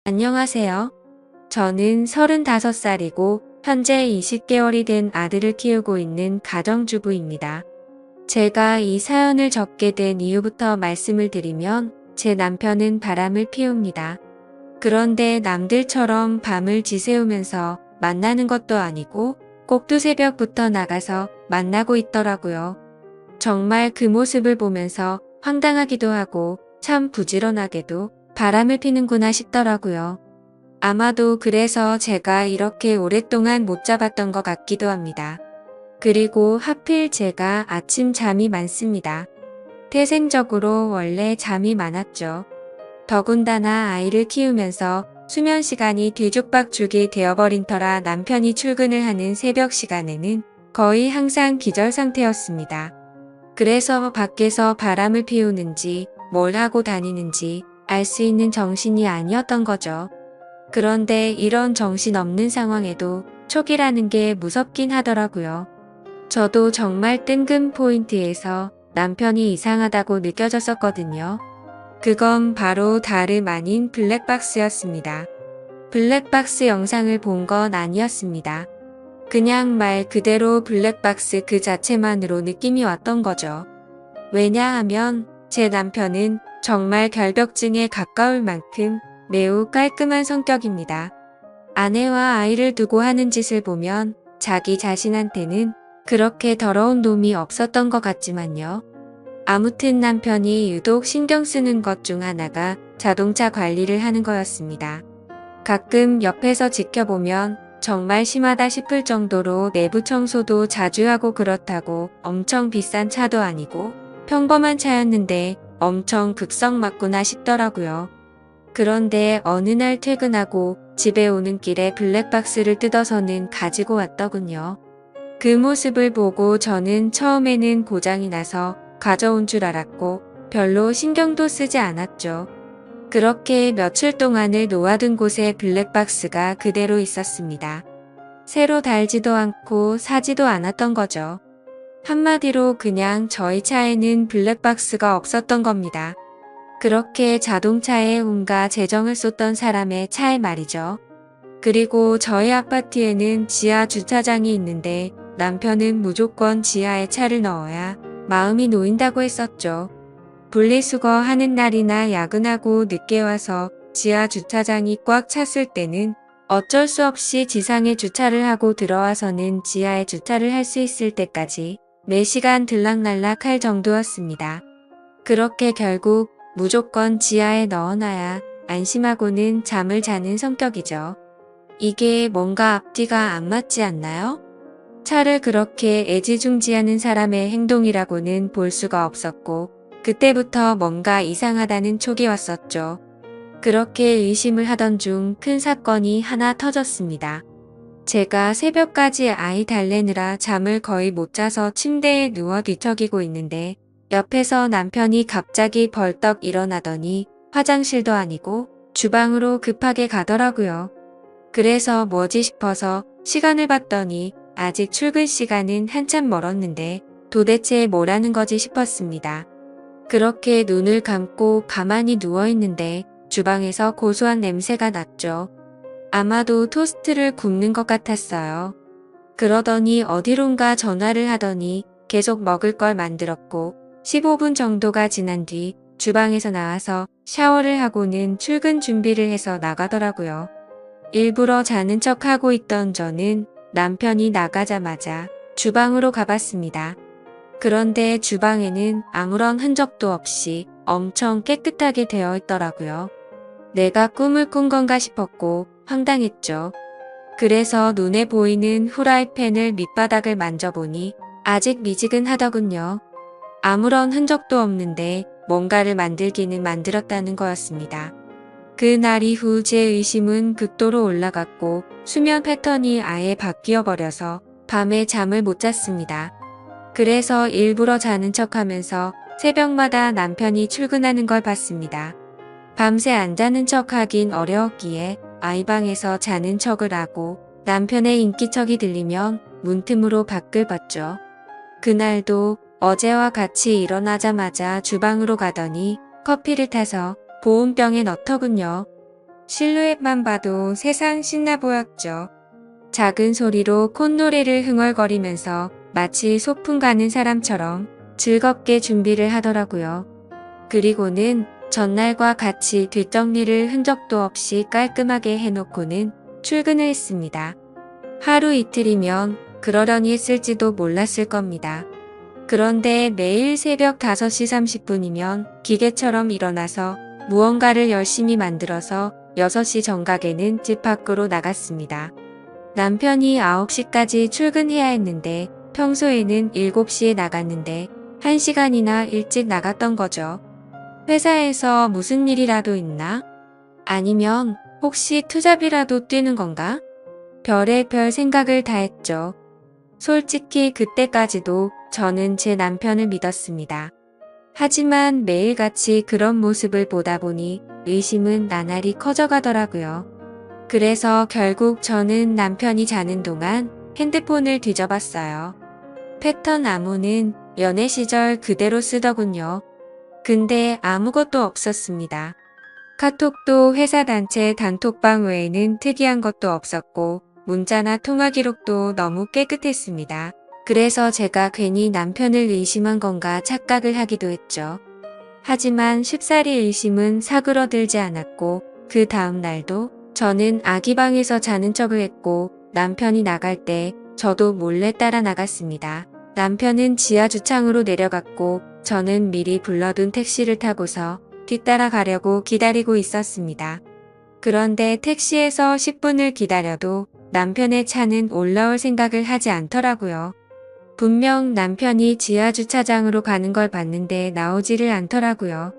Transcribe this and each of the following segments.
안녕하세요. 저는 35살이고 현재 20개월이 된 아들을 키우고 있는 가정주부입니다. 제가 이 사연을 적게 된 이유부터 말씀을 드리면 제 남편은 바람을 피웁니다. 그런데 남들처럼 밤을 지새우면서 만나는 것도 아니고 꼭 두새벽부터 나가서 만나고 있더라고요. 정말 그 모습을 보면서 황당하기도 하고 참 부지런하게도 바람을 피는구나 싶더라고요. 아마도 그래서 제가 이렇게 오랫동안 못 잡았던 것 같기도 합니다. 그리고 하필 제가 아침 잠이 많습니다. 태생적으로 원래 잠이 많았죠. 더군다나 아이를 키우면서 수면 시간이 뒤죽박죽이 되어버린 터라 남편이 출근을 하는 새벽 시간에는 거의 항상 기절 상태였습니다. 그래서 밖에서 바람을 피우는지 뭘 하고 다니는지 알 수 있는 정신이 아니었던 거죠. 그런데 이런 정신없는 상황에도 촉이라는 게 무섭긴 하더라고요. 저도 정말 뜬금 포인트에서 남편이 이상하다고 느껴졌었거든요. 그건 바로 다름 아닌 블랙박스였습니다. 블랙박스 영상을 본 건 아니었습니다. 그냥 말 그대로 블랙박스 그 자체만으로 느낌이 왔던 거죠. 왜냐하면 제 남편은 정말 결벽증에 가까울 만큼 매우 깔끔한 성격입니다. 아내와 아이를 두고 하는 짓을 보면 자기 자신한테는 그렇게 더러운 놈이 없었던 것 같지만요. 아무튼 남편이 유독 신경 쓰는 것 중 하나가 자동차 관리를 하는 거였습니다. 가끔 옆에서 지켜보면 정말 심하다 싶을 정도로 내부 청소도 자주 하고 그렇다고 엄청 비싼 차도 아니고 평범한 차였는데 엄청 급성 맞구나 싶더라고요. 그런데 어느 날 퇴근하고 집에 오는 길에 블랙박스를 뜯어서는 가지고 왔더군요. 그 모습을 보고 저는 처음에는 고장이 나서 가져온 줄 알았고 별로 신경도 쓰지 않았죠. 그렇게 며칠 동안을 놓아둔 곳에 블랙박스가 그대로 있었습니다. 새로 달지도 않고 사지도 않았던 거죠. 한마디로 그냥 저희 차에는 블랙박스가 없었던 겁니다. 그렇게 자동차에 온갖 재정을 쏟던 사람의 차에 말이죠. 그리고 저희 아파트에는 지하 주차장이 있는데 남편은 무조건 지하에 차를 넣어야 마음이 놓인다고 했었죠. 분리수거 하는 날이나 야근하고 늦게 와서 지하 주차장이 꽉 찼을 때는 어쩔 수 없이 지상에 주차를 하고 들어와서는 지하에 주차를 할 수 있을 때까지 매시간 들락날락 할 정도였습니다. 그렇게 결국 무조건 지하에 넣어놔야 안심하고는 잠을 자는 성격이죠. 이게 뭔가 앞뒤가 안 맞지 않나요? 차를 그렇게 애지중지하는 사람의 행동이라고는 볼 수가 없었고 그때부터 뭔가 이상하다는 촉이 왔었죠. 그렇게 의심을 하던 중 큰 사건이 하나 터졌습니다. 제가 새벽까지 아이 달래느라 잠을 거의 못 자서 침대에 누워 뒤척이고 있는데 옆에서 남편이 갑자기 벌떡 일어나더니 화장실도 아니고 주방으로 급하게 가더라고요. 그래서 뭐지 싶어서 시간을 봤더니 아직 출근 시간은 한참 멀었는데 도대체 뭐라는 거지 싶었습니다. 그렇게 눈을 감고 가만히 누워있는데 주방에서 고소한 냄새가 났죠. 아마도 토스트를 굽는 것 같았어요. 그러더니 어디론가 전화를 하더니 계속 먹을 걸 만들었고 15분 정도가 지난 뒤 주방에서 나와서 샤워를 하고는 출근 준비를 해서 나가더라고요. 일부러 자는 척하고 있던 저는 남편이 나가자마자 주방으로 가봤습니다. 그런데 주방에는 아무런 흔적도 없이 엄청 깨끗하게 되어 있더라고요. 내가 꿈을 꾼 건가 싶었고 황당했죠. 그래서 눈에 보이는 후라이팬을 밑바닥을 만져보니 아직 미지근하더군요. 아무런 흔적도 없는데 뭔가를 만들기는 만들었다는 거였습니다. 그날 이후 제 의심은 극도로 올라갔고 수면 패턴이 아예 바뀌어 버려서 밤에 잠을 못 잤습니다. 그래서 일부러 자는 척하면서 새벽마다 남편이 출근하는 걸 봤습니다. 밤새 안 자는 척하긴 어려웠기에 아이방에서 자는 척을 하고 남편의 인기척이 들리면 문틈으로 밖을 봤죠. 그날도 어제와 같이 일어나자마자 주방으로 가더니 커피를 타서 보온병에 넣더군요. 실루엣만 봐도 세상 신나 보였죠. 작은 소리로 콧노래를 흥얼거리면서 마치 소풍 가는 사람처럼 즐겁게 준비를 하더라고요. 그리고는 전날과 같이 뒷정리를 흔적도 없이 깔끔하게 해놓고는 출근을 했습니다. 하루 이틀이면 그러려니 했을지도 몰랐을 겁니다. 그런데 매일 새벽 5시 30분이면 기계처럼 일어나서 무언가를 열심히 만들어서 6시 정각에는 집 밖으로 나갔습니다. 남편이 9시까지 출근해야 했는데 평소에는 7시에 나갔는데 1시간이나 일찍 나갔던 거죠. 회사에서 무슨 일이라도 있나? 아니면 혹시 투잡이라도 뛰는 건가? 별의별 생각을 다 했죠. 솔직히 그때까지도 저는 제 남편을 믿었습니다. 하지만 매일같이 그런 모습을 보다 보니 의심은 나날이 커져가더라고요. 그래서 결국 저는 남편이 자는 동안 핸드폰을 뒤져봤어요. 패턴 암호는 연애 시절 그대로 쓰더군요. 근데 아무것도 없었습니다. 카톡도 회사 단체 단톡방 외에는 특이한 것도 없었고 문자나 통화 기록도 너무 깨끗했습니다. 그래서 제가 괜히 남편을 의심한 건가 착각을 하기도 했죠. 하지만 쉽사리 의심은 사그러들지 않았고 그 다음 날도 저는 아기 방에서 자는 척을 했고 남편이 나갈 때 저도 몰래 따라 나갔습니다. 남편은 지하 주차장으로 내려갔고 저는 미리 불러둔 택시를 타고서 뒤따라 가려고 기다리고 있었습니다. 그런데 택시에서 10분을 기다려도 남편의 차는 올라올 생각을 하지 않더라고요. 분명 남편이 지하 주차장으로 가는 걸 봤는데 나오지를 않더라고요.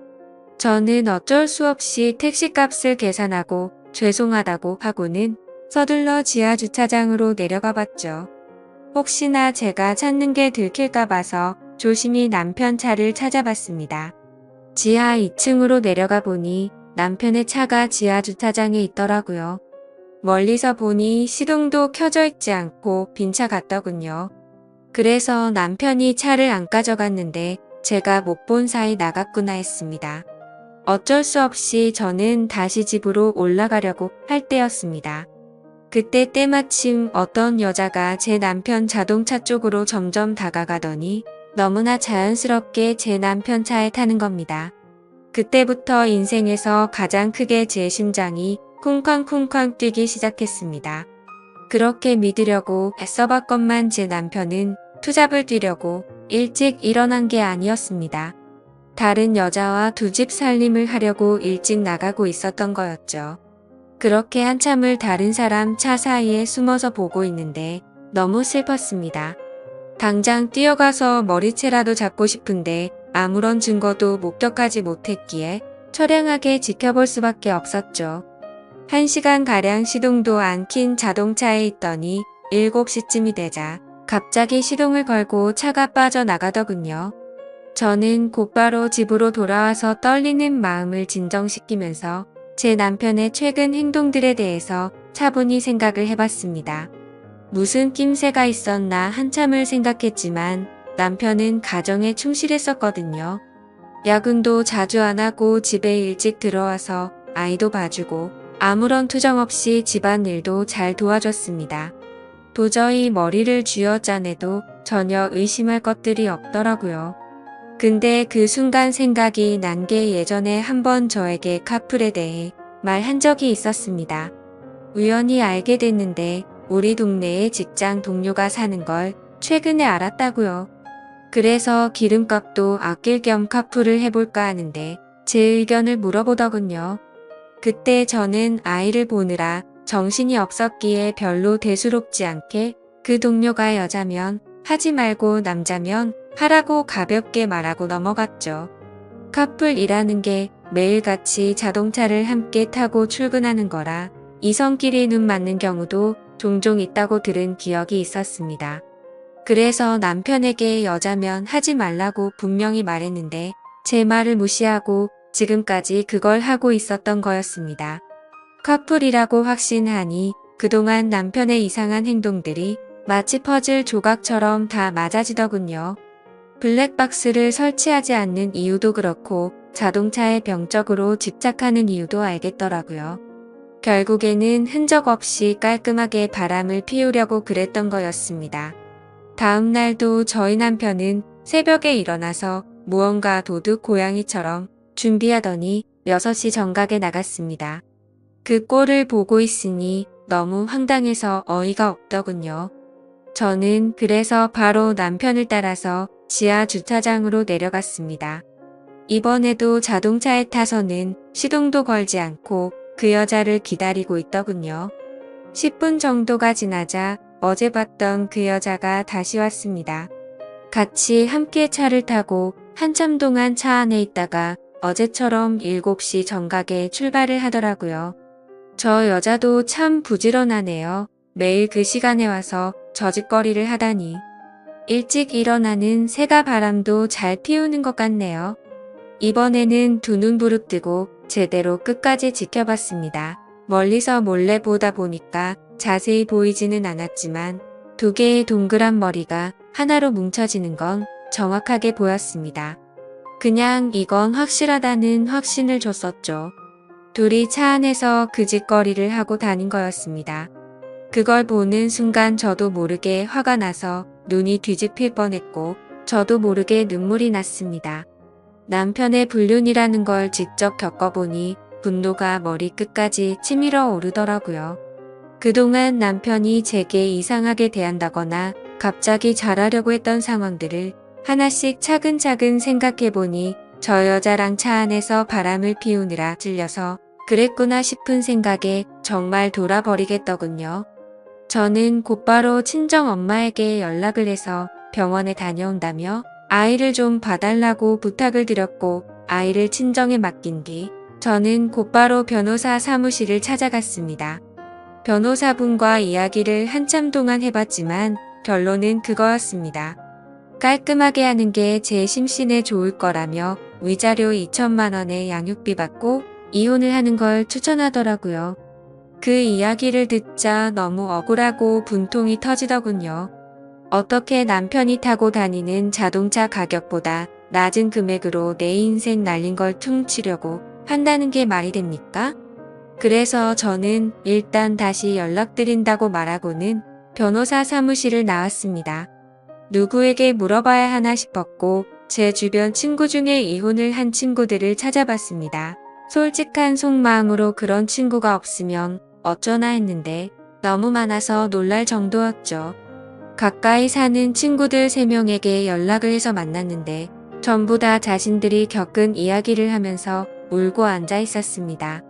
저는 어쩔 수 없이 택시값을 계산하고 죄송하다고 하고는 서둘러 지하 주차장으로 내려가 봤죠. 혹시나 제가 찾는 게 들킬까 봐서 조심히 남편 차를 찾아봤습니다. 지하 2층으로 내려가 보니 남편의 차가 지하 주차장에 있더라고요. 멀리서 보니 시동도 켜져 있지 않고 빈 차 같더군요. 그래서 남편이 차를 안 가져갔는데 제가 못 본 사이 나갔구나 했습니다. 어쩔 수 없이 저는 다시 집으로 올라가려고 할 때였습니다. 그때 때마침 어떤 여자가 제 남편 자동차 쪽으로 점점 다가가더니 너무나 자연스럽게 제 남편 차에 타는 겁니다. 그때부터 인생에서 가장 크게 제 심장이 쿵쾅쿵쾅 뛰기 시작했습니다. 그렇게 믿으려고 애써봤건만 제 남편은 투잡을 뛰려고 일찍 일어난 게 아니었습니다. 다른 여자와 두 집 살림을 하려고 일찍 나가고 있었던 거였죠. 그렇게 한참을 다른 사람 차 사이에 숨어서 보고 있는데 너무 슬펐습니다. 당장 뛰어가서 머리채라도 잡고 싶은데 아무런 증거도 목격하지 못했기에 처량하게 지켜볼 수밖에 없었죠. 1시간가량 시동도 안 킨 자동차에 있더니 7시쯤이 되자 갑자기 시동을 걸고 차가 빠져나가더군요. 저는 곧바로 집으로 돌아와서 떨리는 마음을 진정시키면서 제 남편의 최근 행동들에 대해서 차분히 생각을 해봤습니다. 무슨 낌새가 있었나 한참을 생각했지만 남편은 가정에 충실했었거든요. 야근도 자주 안 하고 집에 일찍 들어와서 아이도 봐주고 아무런 투정 없이 집안일도 잘 도와줬습니다. 도저히 머리를 쥐어짜내도 전혀 의심할 것들이 없더라고요. 근데 그 순간 생각이 난 게 예전에 한번 저에게 카풀에 대해 말한 적이 있었습니다. 우연히 알게 됐는데 우리 동네에 직장 동료가 사는 걸 최근에 알았다고요. 그래서 기름값도 아낄 겸 카풀을 해볼까 하는데 제 의견을 물어보더군요. 그때 저는 아이를 보느라 정신이 없었기에 별로 대수롭지 않게 그 동료가 여자면 하지 말고 남자면 하라고 가볍게 말하고 넘어갔죠. 카풀이라는 게 매일같이 자동차를 함께 타고 출근하는 거라 이성끼리 눈 맞는 경우도 종종 있다고 들은 기억이 있었습니다. 그래서 남편에게 여자면 하지 말라고 분명히 말했는데 제 말을 무시하고 지금까지 그걸 하고 있었던 거였습니다. 커플이라고 확신하니 그동안 남편의 이상한 행동들이 마치 퍼즐 조각처럼 다 맞아지더군요. 블랙박스를 설치하지 않는 이유도 그렇고 자동차에 병적으로 집착하는 이유도 알겠더라고요. 결국에는 흔적 없이 깔끔하게 바람을 피우려고 그랬던 거였습니다. 다음 날도 저희 남편은 새벽에 일어나서 무언가 도둑 고양이처럼 준비하더니 6시 정각에 나갔습니다. 그 꼴을 보고 있으니 너무 황당해서 어이가 없더군요. 저는 그래서 바로 남편을 따라서 지하 주차장으로 내려갔습니다. 이번에도 자동차에 타서는 시동도 걸지 않고 그 여자를 기다리고 있더군요. 10분 정도가 지나자 어제 봤던 그 여자가 다시 왔습니다. 같이 함께 차를 타고 한참 동안 차 안에 있다가 어제처럼 7시 정각에 출발을 하더라고요. 저 여자도 참 부지런하네요. 매일 그 시간에 와서 저짓거리를 하다니. 일찍 일어나는 새가 바람도 잘 피우는 것 같네요. 이번에는 두 눈 부릅뜨고 제대로 끝까지 지켜봤습니다. 멀리서 몰래 보다 보니까 자세히 보이지는 않았지만 2개의 동그란 머리가 하나로 뭉쳐지는 건 정확하게 보였습니다. 그냥 이건 확실하다는 확신을 줬었죠. 둘이 차 안에서 그 짓거리를 하고 다닌 거였습니다. 그걸 보는 순간 저도 모르게 화가 나서 눈이 뒤집힐 뻔했고 저도 모르게 눈물이 났습니다. 남편의 불륜이라는 걸 직접 겪어보니 분노가 머리끝까지 치밀어 오르더라고요. 그동안 남편이 제게 이상하게 대한다거나 갑자기 잘하려고 했던 상황들을 하나씩 차근차근 생각해보니 저 여자랑 차 안에서 바람을 피우느라 찔려서 그랬구나 싶은 생각에 정말 돌아버리겠더군요. 저는 곧바로 친정엄마에게 연락을 해서 병원에 다녀온다며 아이를 좀 봐달라고 부탁을 드렸고 아이를 친정에 맡긴 뒤 저는 곧바로 변호사 사무실을 찾아갔습니다. 변호사분과 이야기를 한참 동안 해봤지만 결론은 그거였습니다. 깔끔하게 하는 게 제 심신에 좋을 거라며 위자료 2천만 원의 양육비 받고 이혼을 하는 걸 추천하더라고요. 그 이야기를 듣자 너무 억울하고 분통이 터지더군요. 어떻게 남편이 타고 다니는 자동차 가격보다 낮은 금액으로 내 인생 날린 걸 퉁치려고 한다는 게 말이 됩니까? 그래서 저는 일단 다시 연락드린다고 말하고는 변호사 사무실을 나왔습니다. 누구에게 물어봐야 하나 싶었고 제 주변 친구 중에 이혼을 한 친구들을 찾아봤습니다. 솔직한 속마음으로 그런 친구가 없으면 어쩌나 했는데 너무 많아서 놀랄 정도였죠. 가까이 사는 친구들 3명에게 연락을 해서 만났는데 전부 다 자신들이 겪은 이야기를 하면서 울고 앉아 있었습니다.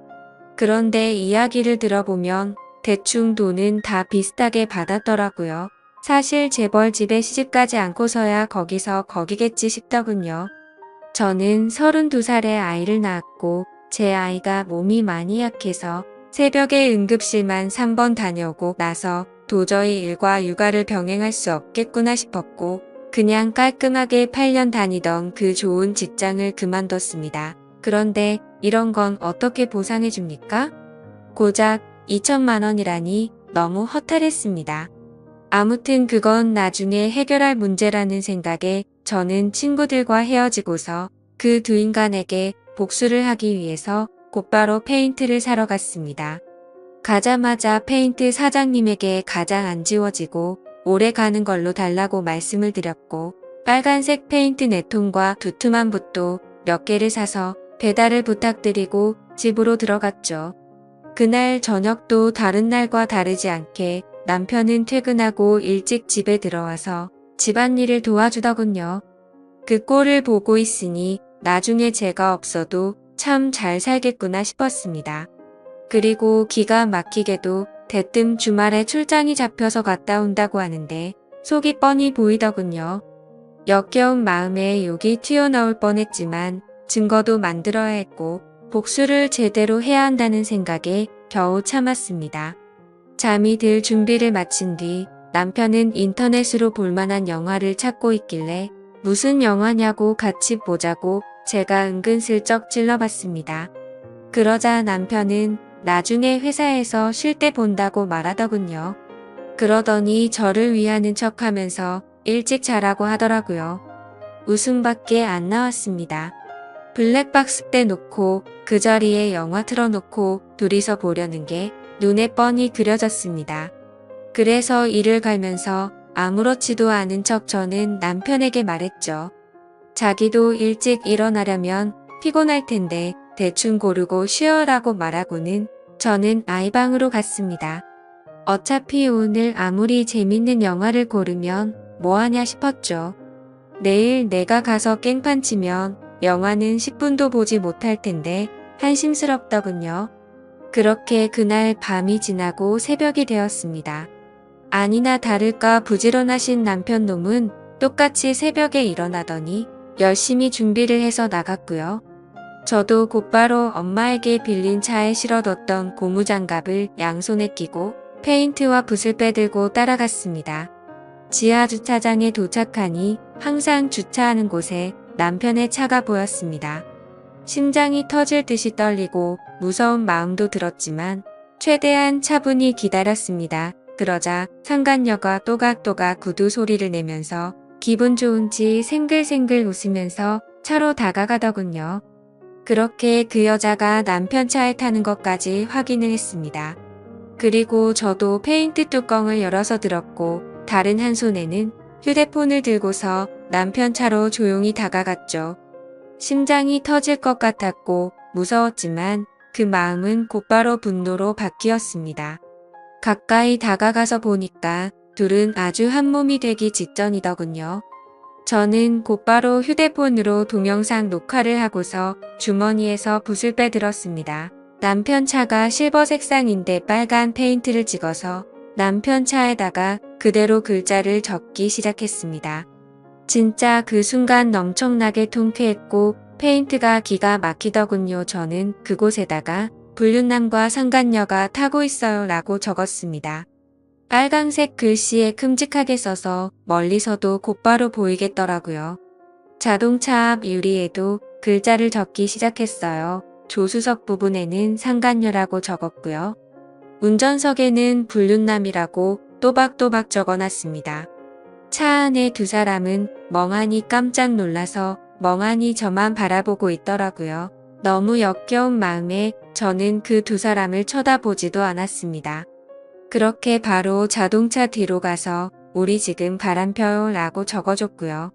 그런데 이야기를 들어보면 대충 돈은 다 비슷하게 받았더라고요. 사실 재벌 집에 시집가지 않고서야 거기서 거기겠지 싶더군요. 저는 32살에 아이를 낳았고 제 아이가 몸이 많이 약해서 새벽에 응급실만 3번 다녀오고 나서 도저히 일과 육아를 병행할 수 없겠구나 싶었고 그냥 깔끔하게 8년 다니던 그 좋은 직장을 그만뒀습니다. 그런데 이런 건 어떻게 보상해 줍니까? 고작 2천만 원이라니 너무 허탈했습니다. 아무튼 그건 나중에 해결할 문제라는 생각에 저는 친구들과 헤어지고서 그 두 인간에게 복수를 하기 위해서 곧바로 페인트를 사러 갔습니다. 가자마자 페인트 사장님에게 가장 안 지워지고 오래 가는 걸로 달라고 말씀을 드렸고 빨간색 페인트 4통과 두툼한 붓도 몇 개를 사서 배달을 부탁드리고 집으로 들어갔죠. 그날 저녁도 다른 날과 다르지 않게 남편은 퇴근하고 일찍 집에 들어와서 집안일을 도와주더군요. 그 꼴을 보고 있으니 나중에 제가 없어도 참 잘 살겠구나 싶었습니다. 그리고 기가 막히게도 대뜸 주말에 출장이 잡혀서 갔다 온다고 하는데 속이 뻔히 보이더군요. 역겨운 마음에 욕이 튀어나올 뻔했지만 증거도 만들어야 했고 복수를 제대로 해야 한다는 생각에 겨우 참았습니다. 잠이 들 준비를 마친 뒤 남편은 인터넷으로 볼만한 영화를 찾고 있길래 무슨 영화냐고 같이 보자고 제가 은근슬쩍 찔러봤습니다. 그러자 남편은 나중에 회사에서 쉴 때 본다고 말하더군요. 그러더니 저를 위하는 척하면서 일찍 자라고 하더라고요. 웃음밖에 안 나왔습니다. 블랙박스 떼놓고 그 자리에 영화 틀어놓고 둘이서 보려는 게 눈에 뻔히 그려졌습니다. 그래서 이를 갈면서 아무렇지도 않은 척 저는 남편에게 말했죠. 자기도 일찍 일어나려면 피곤할 텐데 대충 고르고 쉬어라고 말하고는 저는 아이방으로 갔습니다. 어차피 오늘 아무리 재밌는 영화를 고르면 뭐하냐 싶었죠. 내일 내가 가서 깽판 치면 영화는 10분도 보지 못할 텐데 한심스럽더군요. 그렇게 그날 밤이 지나고 새벽이 되었습니다. 아니나 다를까 부지런하신 남편 놈은 똑같이 새벽에 일어나더니 열심히 준비를 해서 나갔고요. 저도 곧바로 엄마에게 빌린 차에 실어뒀던 고무장갑을 양손에 끼고 페인트와 붓을 빼들고 따라갔습니다. 지하 주차장에 도착하니 항상 주차하는 곳에 남편의 차가 보였습니다. 심장이 터질 듯이 떨리고 무서운 마음도 들었지만 최대한 차분히 기다렸습니다. 그러자 상간녀가 또각또각 구두 소리를 내면서 기분 좋은지 생글생글 웃으면서 차로 다가가더군요. 그렇게 그 여자가 남편 차에 타는 것까지 확인을 했습니다. 그리고 저도 페인트 뚜껑을 열어서 들었고 다른 한 손에는 휴대폰을 들고서 남편 차로 조용히 다가갔죠. 심장이 터질 것 같았고 무서웠지만 그 마음은 곧바로 분노로 바뀌었습니다. 가까이 다가가서 보니까 둘은 아주 한 몸이 되기 직전이더군요. 저는 곧바로 휴대폰으로 동영상 녹화를 하고서 주머니에서 붓을 빼들었습니다. 남편 차가 실버 색상인데 빨간 페인트를 찍어서 남편 차에다가 그대로 글자를 적기 시작했습니다. 진짜 그 순간 엄청나게 통쾌했고 페인트가 기가 막히더군요. 저는 그곳에다가 불륜남과 상간녀가 타고 있어요 라고 적었습니다. 빨강색 글씨에 큼직하게 써서 멀리서도 곧바로 보이겠더라고요. 자동차 앞 유리에도 글자를 적기 시작했어요. 조수석 부분에는 상간녀라고 적었고요. 운전석에는 불륜남이라고 또박또박 적어놨습니다. 차 안에 두 사람은 멍하니 깜짝 놀라서 멍하니 저만 바라보고 있더라고요. 너무 역겨운 마음에 저는 그 두 사람을 쳐다보지도 않았습니다. 그렇게 바로 자동차 뒤로 가서 우리 지금 바람 펴요 라고 적어줬고요.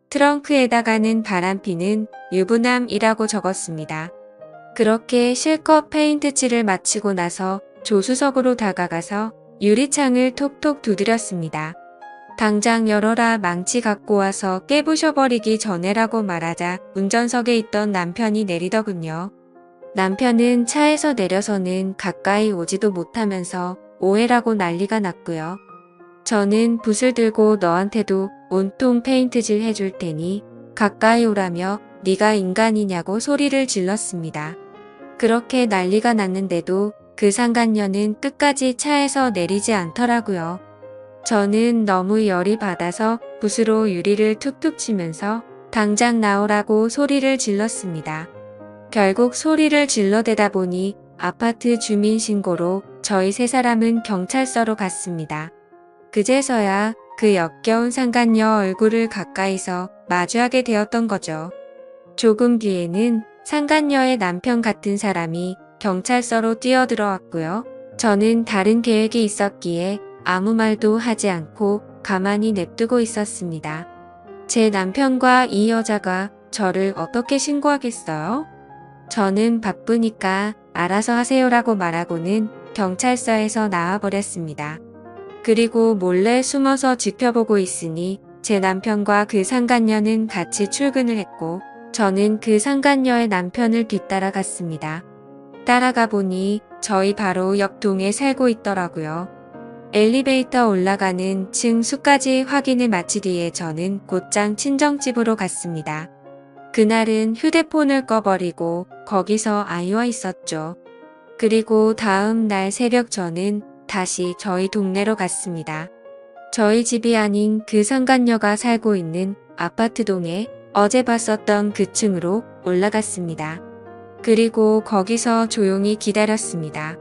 트렁크에다가는 바람피는 유부남이라고 적었습니다. 그렇게 실컷 페인트 칠을 마치고 나서 조수석으로 다가가서 유리창을 톡톡 두드렸습니다. 당장 열어라, 망치 갖고 와서 깨부셔버리기 전에라고 말하자 운전석에 있던 남편이 내리더군요. 남편은 차에서 내려서는 가까이 오지도 못하면서 오해라고 난리가 났고요. 저는 붓을 들고 너한테도 온통 페인트질 해줄 테니 가까이 오라며 네가 인간이냐고 소리를 질렀습니다. 그렇게 난리가 났는데도 그 상간녀는 끝까지 차에서 내리지 않더라고요. 저는 너무 열이 받아서 붓으로 유리를 툭툭 치면서 당장 나오라고 소리를 질렀습니다. 결국 소리를 질러대다 보니 아파트 주민신고로 저희 세 사람은 경찰서로 갔습니다. 그제서야 그 역겨운 상간녀 얼굴을 가까이서 마주하게 되었던 거죠. 조금 뒤에는 상간녀의 남편 같은 사람이 경찰서로 뛰어들어왔고요. 저는 다른 계획이 있었기에 아무 말도 하지 않고 가만히 냅두고 있었습니다. 제 남편과 이 여자가 저를 어떻게 신고하겠어요? 저는 바쁘니까 알아서 하세요라고 말하고는 경찰서에서 나와버렸습니다. 그리고 몰래 숨어서 지켜보고 있으니 제 남편과 그 상간녀는 같이 출근을 했고 저는 그 상간녀의 남편을 뒤따라 갔습니다. 따라가 보니 저희 바로 옆 동에 살고 있더라고요. 엘리베이터 올라가는 층 수까지 확인을 마친 뒤에 저는 곧장 친정집으로 갔습니다. 그날은 휴대폰을 꺼버리고 거기서 아이와 있었죠. 그리고 다음 날 새벽 저는 다시 저희 동네로 갔습니다. 저희 집이 아닌 그 상간녀가 살고 있는 아파트 동에 어제 봤었던 그 층으로 올라갔습니다. 그리고 거기서 조용히 기다렸습니다.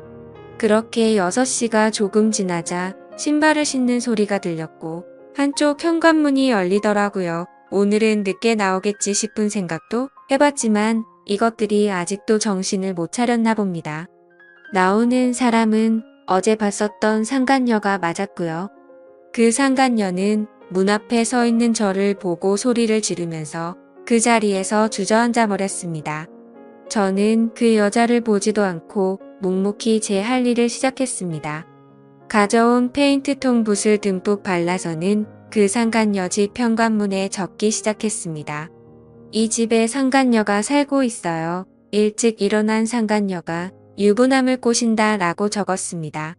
그렇게 6시가 조금 지나자 신발을 신는 소리가 들렸고 한쪽 현관문이 열리더라고요. 오늘은 늦게 나오겠지 싶은 생각도 해봤지만 이것들이 아직도 정신을 못 차렸나 봅니다. 나오는 사람은 어제 봤었던 상간녀가 맞았고요. 그 상간녀는 문 앞에 서 있는 저를 보고 소리를 지르면서 그 자리에서 주저앉아 버렸습니다. 저는 그 여자를 보지도 않고 묵묵히 제 할 일을 시작했습니다. 가져온 페인트통 붓을 듬뿍 발라서는 그 상간녀 집 현관문에 적기 시작했습니다. 이 집에 상간녀가 살고 있어요. 일찍 일어난 상간녀가 유부남을 꼬신다 라고 적었습니다.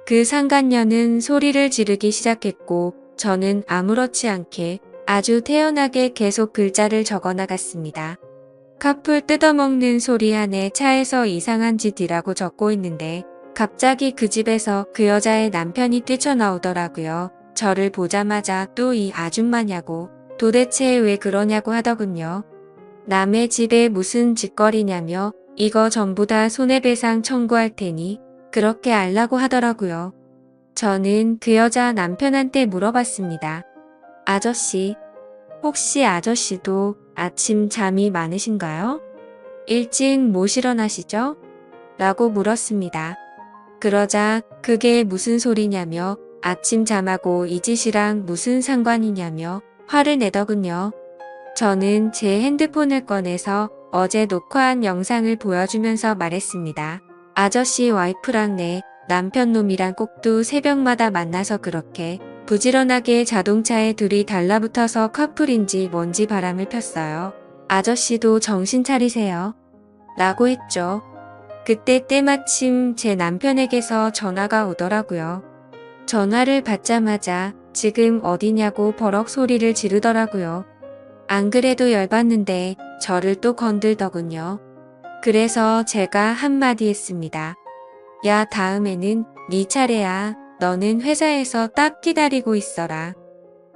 그 상간녀는 소리를 지르기 시작했고 저는 아무렇지 않게 아주 태연하게 계속 글자를 적어 나갔습니다. 카풀 뜯어먹는 소리 안에 차에서 이상한 짓이라고 적고 있는데 갑자기 그 집에서 그 여자의 남편이 뛰쳐나오더라고요. 저를 보자마자 또 이 아줌마냐고 도대체 왜 그러냐고 하더군요. 남의 집에 무슨 짓거리냐며 이거 전부 다 손해배상 청구할 테니 그렇게 알라고 하더라고요. 저는 그 여자 남편한테 물어봤습니다. 아저씨, 혹시 아저씨도 아침 잠이 많으신가요? 일찍 못 일어나시죠? 라고 물었습니다. 그러자 그게 무슨 소리냐며 아침 잠하고 이 짓이랑 무슨 상관이냐며 화를 내더군요. 저는 제 핸드폰을 꺼내서 어제 녹화한 영상을 보여주면서 말했습니다. 아저씨 와이프랑 내 남편 놈이랑 꼭두 새벽마다 만나서 그렇게 부지런하게 자동차에 둘이 달라붙어서 커플인지 뭔지 바람을 폈어요. 아저씨도 정신 차리세요. 라고 했죠. 그때 때마침 제 남편에게서 전화가 오더라고요. 전화를 받자마자 지금 어디냐고 버럭 소리를 지르더라고요. 안 그래도 열받는데 저를 또 건들더군요. 그래서 제가 한마디 했습니다. 야, 다음에는 네 차례야. 너는 회사에서 딱 기다리고 있어라.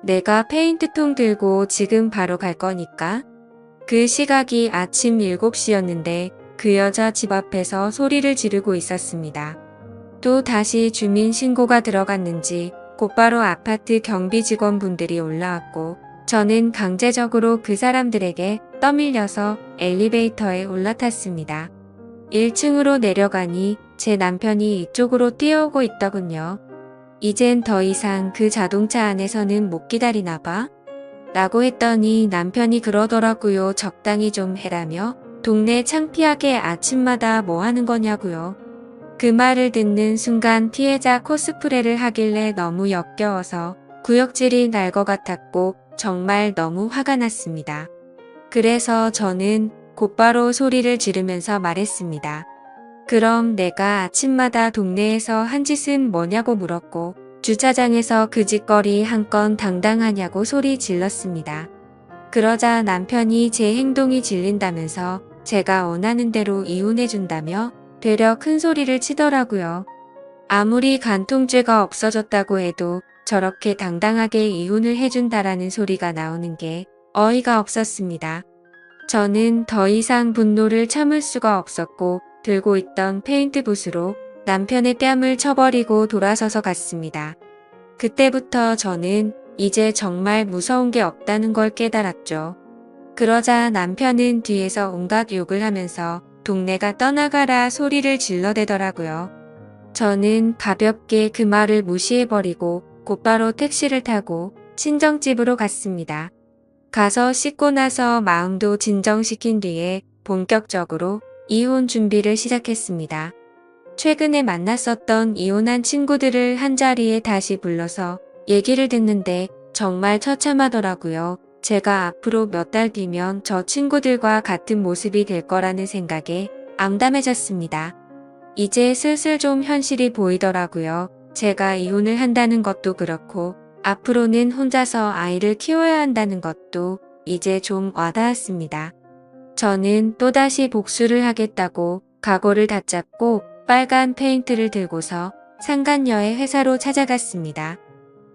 내가 페인트통 들고 지금 바로 갈 거니까. 그 시각이 아침 7시였는데 그 여자 집 앞에서 소리를 지르고 있었습니다. 또 다시 주민 신고가 들어갔는지 곧바로 아파트 경비 직원분들이 올라왔고 저는 강제적으로 그 사람들에게 떠밀려서 엘리베이터에 올라탔습니다. 1층으로 내려가니 제 남편이 이쪽으로 뛰어오고 있더군요. 이젠 더 이상 그 자동차 안에서는 못 기다리나 봐? 라고 했더니 남편이 그러더라고요. 적당히 좀 해라며 동네 창피하게 아침마다 뭐 하는 거냐고요. 그 말을 듣는 순간 피해자 코스프레를 하길래 너무 역겨워서 구역질이 날 것 같았고 정말 너무 화가 났습니다. 그래서 저는 곧바로 소리를 지르면서 말했습니다. 그럼 내가 아침마다 동네에서 한 짓은 뭐냐고 물었고 주차장에서 그 짓거리 한 건 당당하냐고 소리 질렀습니다. 그러자 남편이 제 행동이 질린다면서 제가 원하는 대로 이혼해준다며 되려 큰 소리를 치더라고요. 아무리 간통죄가 없어졌다고 해도 저렇게 당당하게 이혼을 해준다라는 소리가 나오는 게 어이가 없었습니다. 저는 더 이상 분노를 참을 수가 없었고 들고 있던 페인트붓으로 남편의 뺨을 쳐버리고 돌아서서 갔습니다. 그때부터 저는 이제 정말 무서운 게 없다는 걸 깨달았죠. 그러자 남편은 뒤에서 온갖 욕을 하면서 동네가 떠나가라 소리를 질러대더라고요. 저는 가볍게 그 말을 무시해버리고 곧바로 택시를 타고 친정집으로 갔습니다. 가서 씻고 나서 마음도 진정시킨 뒤에 본격적으로 이혼 준비를 시작했습니다. 최근에 만났었던 이혼한 친구들을 한자리에 다시 불러서 얘기를 듣는데 정말 처참하더라고요. 제가 앞으로 몇 달 뒤면 저 친구들과 같은 모습이 될 거라는 생각에 암담해졌습니다. 이제 슬슬 좀 현실이 보이더라고요. 제가 이혼을 한다는 것도 그렇고 앞으로는 혼자서 아이를 키워야 한다는 것도 이제 좀 와닿았습니다. 저는 또다시 복수를 하겠다고 각오를 다잡고 빨간 페인트를 들고서 상간녀의 회사로 찾아갔습니다.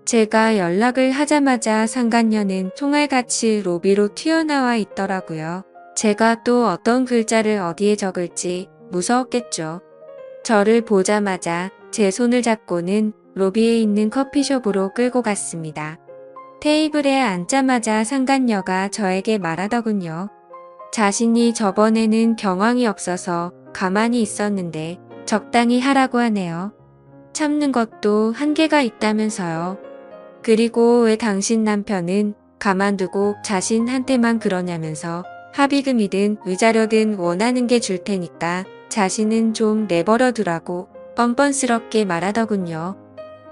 제가 연락을 하자마자 상간녀는 총알같이 로비로 튀어나와 있더라고요. 제가 또 어떤 글자를 어디에 적을지 무서웠겠죠. 저를 보자마자 제 손을 잡고는 로비에 있는 커피숍으로 끌고 갔습니다. 테이블에 앉자마자 상간녀가 저에게 말하더군요. 자신이 저번에는 경황이 없어서 가만히 있었는데 적당히 하라고 하네요. 참는 것도 한계가 있다면서요. 그리고 왜 당신 남편은 가만두고 자신한테만 그러냐면서 합의금이든 위자료든 원하는 게 줄 테니까 자신은 좀 내버려 두라고 뻔뻔스럽게 말하더군요.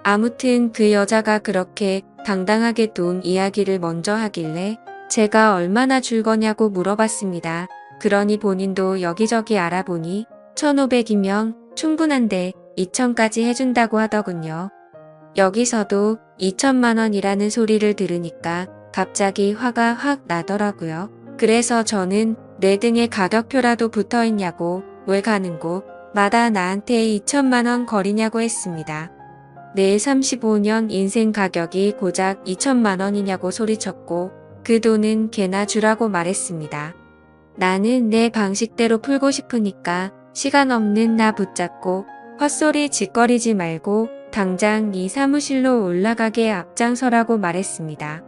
아무튼 그 여자가 그렇게 당당하게 돈 이야기를 먼저 하길래 제가 얼마나 줄 거냐고 물어봤습니다. 그러니 본인도 여기저기 알아보니 1,500이면 충분한데 2,000까지 해준다고 하더군요. 여기서도 2천만 원이라는 소리를 들으니까 갑자기 화가 확 나더라고요. 그래서 저는 내 등에 가격표라도 붙어있냐고 왜 가는 곳마다 나한테 2천만 원 거리냐고 했습니다. 내 35년 인생 가격이 고작 2천만 원이냐고 소리쳤고 그 돈은 걔나 주라고 말했습니다. 나는 내 방식대로 풀고 싶으니까 시간 없는 나 붙잡고 헛소리 짓거리지 말고 당장 네 사무실로 올라가게 앞장서라고 말했습니다.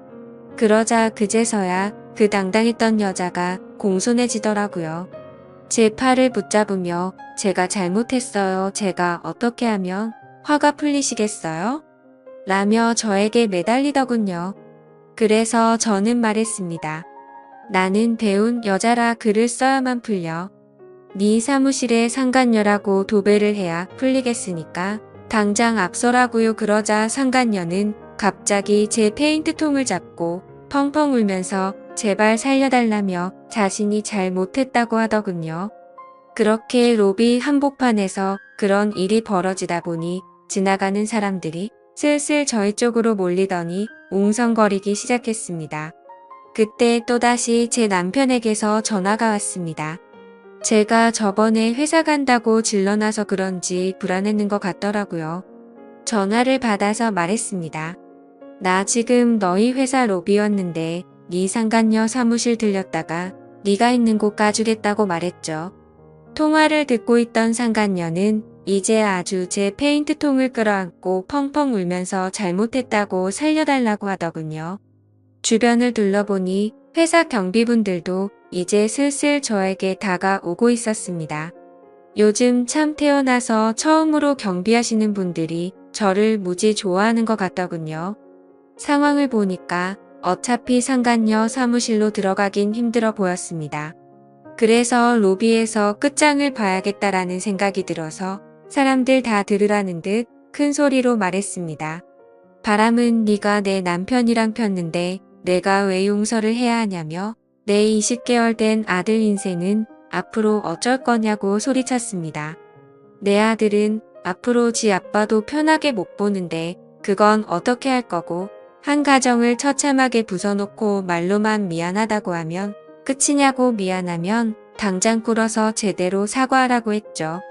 그러자 그제서야 그 당당했던 여자가 공손해지더라고요. 제 팔을 붙잡으며 제가 잘못했어요. 제가 어떻게 하면 화가 풀리시겠어요? 라며 저에게 매달리더군요. 그래서 저는 말했습니다. 나는 배운 여자라 글을 써야만 풀려. 네 사무실에 상간녀라고 도배를 해야 풀리겠으니까 당장 앞서라고요. 그러자 상간녀는 갑자기 제 페인트통을 잡고 펑펑 울면서 제발 살려달라며 자신이 잘못했다고 하더군요. 그렇게 로비 한복판에서 그런 일이 벌어지다 보니 지나가는 사람들이 슬슬 저희 쪽으로 몰리더니 웅성거리기 시작했습니다. 그때 또다시 제 남편에게서 전화가 왔습니다. 제가 저번에 회사 간다고 질러놔서 그런지 불안했는 것 같더라고요. 전화를 받아서 말했습니다. 나 지금 너희 회사 로비였는데 네 상간녀 사무실 들렸다가 네가 있는 곳 가주겠다고 말했죠. 통화를 듣고 있던 상간녀는 이제 아주 제 페인트통을 끌어안고 펑펑 울면서 잘못했다고 살려달라고 하더군요. 주변을 둘러보니 회사 경비분들도 이제 슬슬 저에게 다가오고 있었습니다. 요즘 참 태어나서 처음으로 경비하시는 분들이 저를 무지 좋아하는 것 같더군요. 상황을 보니까 어차피 상간녀 사무실로 들어가긴 힘들어 보였습니다. 그래서 로비에서 끝장을 봐야겠다라는 생각이 들어서 사람들 다 들으라는 듯 큰 소리로 말했습니다. 바람은 네가 내 남편이랑 폈는데 내가 왜 용서를 해야 하냐며 내 20개월 된 아들 인생은 앞으로 어쩔 거냐고 소리쳤습니다. 내 아들은 앞으로 지 아빠도 편하게 못 보는데 그건 어떻게 할 거고 한 가정을 처참하게 부숴놓고 말로만 미안하다고 하면 끝이냐고 미안하면 당장 꿇어서 제대로 사과하라고 했죠.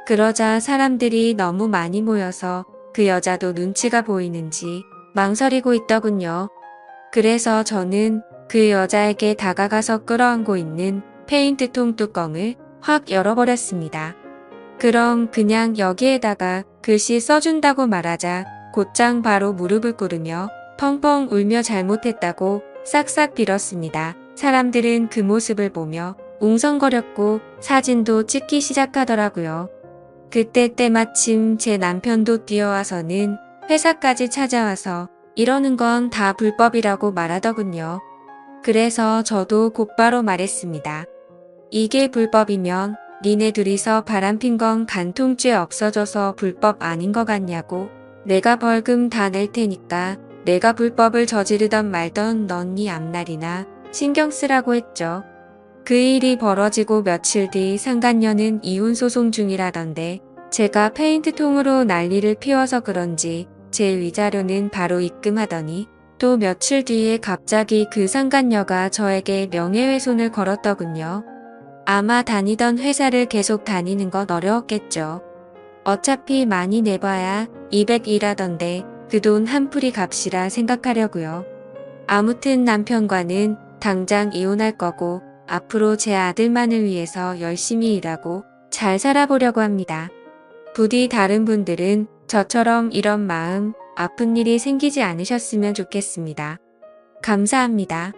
그러자 사람들이 너무 많이 모여서 그 여자도 눈치가 보이는지 망설이고 있더군요. 그래서 저는 그 여자에게 다가가서 끌어안고 있는 페인트통 뚜껑을 확 열어버렸습니다. 그럼 그냥 여기에다가 글씨 써준다고 말하자 곧장 바로 무릎을 꿇으며 펑펑 울며 잘못했다고 싹싹 빌었습니다. 사람들은 그 모습을 보며 웅성거렸고 사진도 찍기 시작하더라고요. 그때 때마침 제 남편도 뛰어와서는 회사까지 찾아와서 이러는 건 다 불법이라고 말하더군요. 그래서 저도 곧바로 말했습니다. 이게 불법이면 니네 둘이서 바람핀 건 간통죄 없어져서 불법 아닌 것 같냐고. 내가 벌금 다 낼 테니까 내가 불법을 저지르던 말던 넌 네 앞날이나 신경 쓰라고 했죠. 그 일이 벌어지고 며칠 뒤 상간녀는 이혼 소송 중이라던데 제가 페인트통으로 난리를 피워서 그런지 제 위자료는 바로 입금하더니 또 며칠 뒤에 갑자기 그 상간녀가 저에게 명예훼손을 걸었더군요. 아마 다니던 회사를 계속 다니는 건 어려웠겠죠. 어차피 많이 내봐야 200이라던데 그 돈 한 풀이 값이라 생각하려고요. 아무튼 남편과는 당장 이혼할 거고 앞으로 제 아들만을 위해서 열심히 일하고 잘 살아보려고 합니다. 부디 다른 분들은 저처럼 이런 마음 아픈 일이 생기지 않으셨으면 좋겠습니다. 감사합니다.